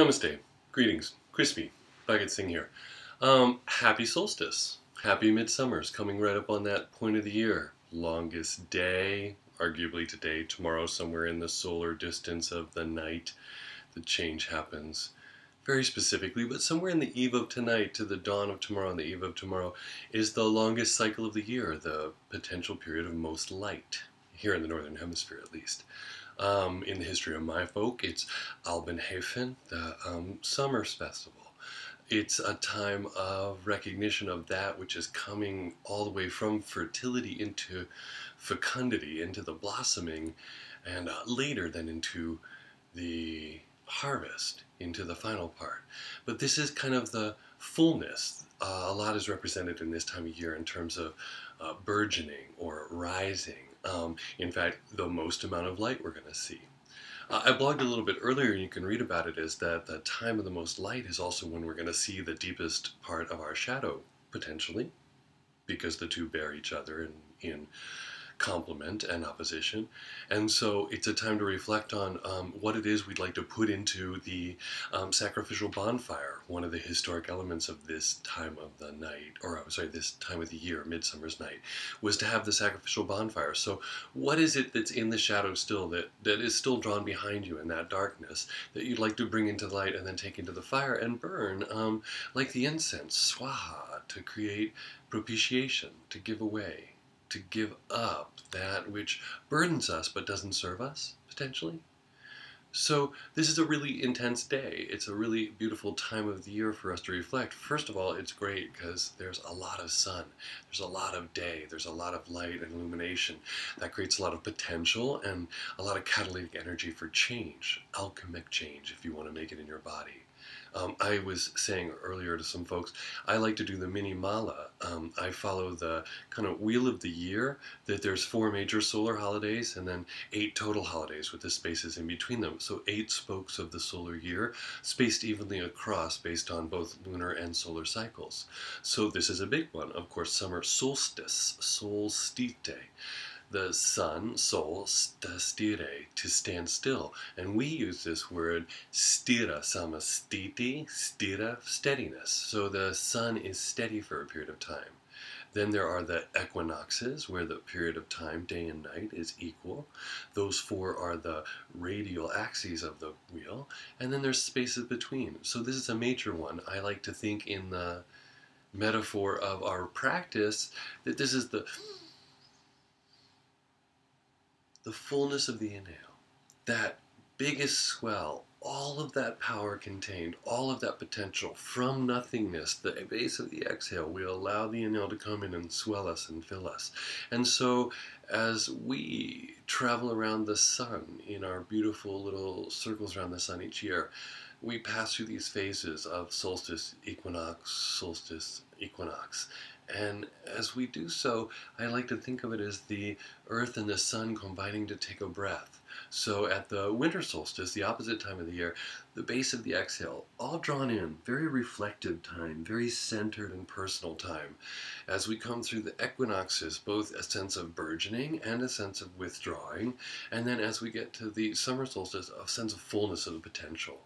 Namaste. Greetings. Crispy. Bhagat Singh here. Happy solstice. Happy midsummer's coming right up on that point of the year. Longest day, arguably today, tomorrow, somewhere in the solar distance of the night. The change happens very specifically, but somewhere in the eve of tonight to the dawn of tomorrow and the eve of tomorrow is the longest cycle of the year, the potential period of most light, here in the Northern Hemisphere at least. In the history of my folk, it's Alban Hefin, the summer festival. It's a time of recognition of that which is coming all the way from fertility into fecundity, into the blossoming, and later then into the harvest, into the final part. But this is kind of the fullness. A lot is represented in this time of year in terms of burgeoning or rising. In fact, the most amount of light we're going to see. I blogged a little bit earlier, and you can read about it, is that the time of the most light is also when we're going to see the deepest part of our shadow, potentially, because the two bear each other in complement and opposition. And so it's a time to reflect on what it is we'd like to put into the sacrificial bonfire. One of the historic elements of this time of the night, or I'm sorry, this time of the year, Midsummer's Night, was to have the sacrificial bonfire. So what is it that's in the shadow still, that is still drawn behind you in that darkness, that you'd like to bring into the light and then take into the fire and burn, like the incense, swaha, to create propitiation, to give away, to give up that which burdens us but doesn't serve us, potentially. So this is a really intense day. It's a really beautiful time of the year for us to reflect. First of all, it's great because there's a lot of sun. There's a lot of day. There's a lot of light and illumination. That creates a lot of potential and a lot of catalytic energy for change, alchemic change, if you want to make it in your body. I was saying earlier to some folks, I like to do the mini mala. I follow the kind of wheel of the year, that there's 4 major solar holidays and then 8 total holidays with the spaces in between them. So 8 spokes of the solar year, spaced evenly across based on both lunar and solar cycles. So this is a big one. Of course, summer solstice, solstice. The sun, sol, stire, to stand still. And we use this word stira, samastiti, stira, steadiness. So the sun is steady for a period of time. Then there are the equinoxes, where the period of time, day and night, is equal. Those 4 are the radial axes of the wheel. And then there's spaces between. So this is a major one. I like to think in the metaphor of our practice that this is the fullness of the inhale, that biggest swell, all of that power contained, all of that potential from nothingness, the base of the exhale, we allow the inhale to come in and swell us and fill us. And so as we travel around the sun in our beautiful little circles around the sun each year, we pass through these phases of solstice, equinox. And as we do so, I like to think of it as the earth and the sun combining to take a breath. So at the winter solstice, the opposite time of the year, the base of the exhale, all drawn in, very reflective time, very centered and personal time. As we come through the equinoxes, both a sense of burgeoning and a sense of withdrawing. And then as we get to the summer solstice, a sense of fullness of the potential.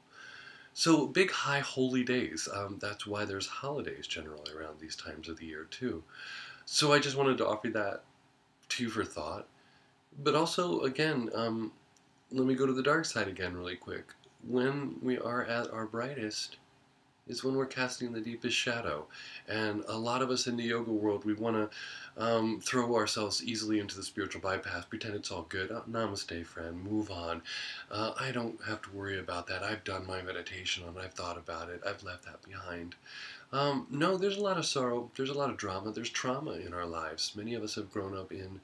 So big, high, holy days. That's why there's holidays generally around these times of the year too. So I just wanted to offer that to you for thought. But also, again, let me go to the dark side again really quick. When we are at our brightest is when we're casting the deepest shadow. And a lot of us in the yoga world, we want to throw ourselves easily into the spiritual bypass, pretend it's all good. Oh, namaste, friend, move on. I don't have to worry about that. I've done my meditation on it. I've thought about it. I've left that behind. No, there's a lot of sorrow. There's a lot of drama. There's trauma in our lives. Many of us have grown up in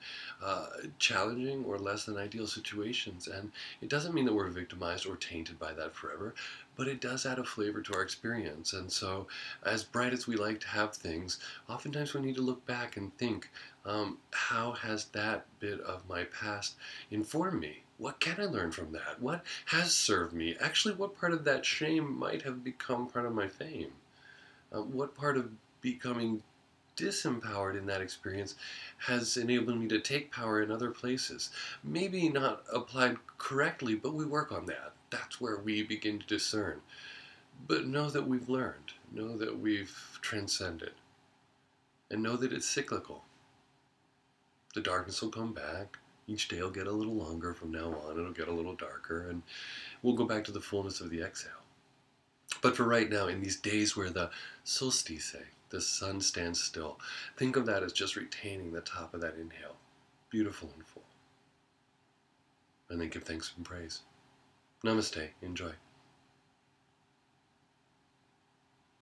challenging or less than ideal situations, and it doesn't mean that we're victimized or tainted by that forever, but it does add a flavor to our experience. And so, as bright as we like to have things, oftentimes we need to look back and think, how has that bit of my past informed me? What can I learn from that? What has served me? Actually, what part of that shame might have become part of my fame? What part of becoming disempowered in that experience has enabled me to take power in other places? Maybe not applied correctly, but we work on that. That's where we begin to discern. But know that we've learned, know that we've transcended, and know that it's cyclical. The darkness will come back. Each day will get a little longer from now on. It'll get a little darker, and we'll go back to the fullness of the exhale. But for right now, in these days where the solstice, the sun stands still, think of that as just retaining the top of that inhale, beautiful and full. And then give thanks and praise. Namaste. Enjoy.